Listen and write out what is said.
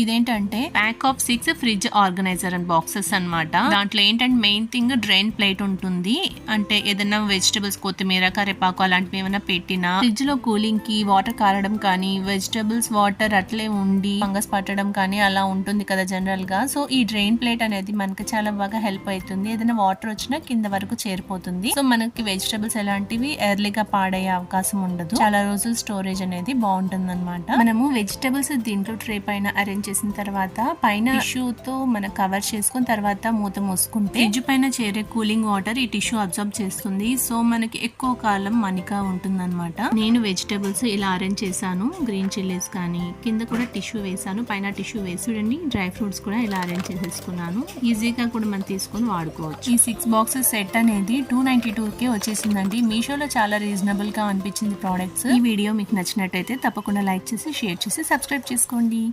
ఇదేంటంటే pack of 6 fridge organiser and boxes అన్నమాట. దాంట్లో ఏంటంటే మెయిన్ థింగ్ డ్రైన్ ప్లేట్ ఉంటుంది. అంటే ఏదైనా వెజిటబుల్స్, కొత్తిమీర, కరివేపాకు అలాంటివి ఏమైనా పెట్టినా ఫ్రిడ్జ్ లో కూలింగ్ కి వాటర్ కారడం కానీ, వెజిటబుల్స్ వాటర్ అట్లే ఉండి ఫంగస్ పట్టడం కానీ అలా ఉంటుంది కదా జనరల్ గా. సో ఈ డ్రైన్ ప్లేట్ అనేది మనకి చాలా బాగా హెల్ప్ అవుతుంది. ఏదైనా వాటర్ వచ్చినా కింద వరకు చేరిపోతుంది. సో మనకి వెజిటబుల్స్ ఎలాంటివి ఎర్లీగా పాడయ్యే అవకాశం ఉండదు. చాలా రోజులు స్టోరేజ్ అనేది బాగుంటుంది అనమాట. మనము వెజిటబుల్స్ దీంట్లో ట్రే పైన అరేంజ్ చేసిన తర్వాత పైన టిష్యూ తో మనం కవర్ చేసుకుని తర్వాత మూత మూసుకుంటే ఫ్రిడ్జ్ పైన చేరే కూలింగ్ వాటర్ ఈ టిష్యూ అబ్జర్బ్ చేస్తుంది. సో మనకి ఎక్కువ కాలం మనిగా ఉంటుంది అనమాట. నేను వెజిటబుల్స్ ఇలా అరేంజ్ చేశాను. గ్రీన్ చిల్లీస్ కానీ కింద కూడా టిష్యూ వేసాను, పైన టిష్యూ వేసి చూడండి. డ్రై ఫ్రూట్స్ కూడా ఇలా అరేంజ్ చేసేసుకున్నాను. ఈజీగా కూడా మనం తీసుకొని వాడుకోవచ్చు. ఈ 6 బాక్సెస్ సెట్ అనేది 292కే వచ్చేసిందండి. మీషోలో చాలా రీజనబుల్ గా అనిపించింది ప్రోడక్ట్స్. ఈ వీడియో మీకు నచ్చినట్టయితే తప్పకుండా లైక్ చేసి, షేర్ చేసి, సబ్స్క్రైబ్ చేసుకోండి.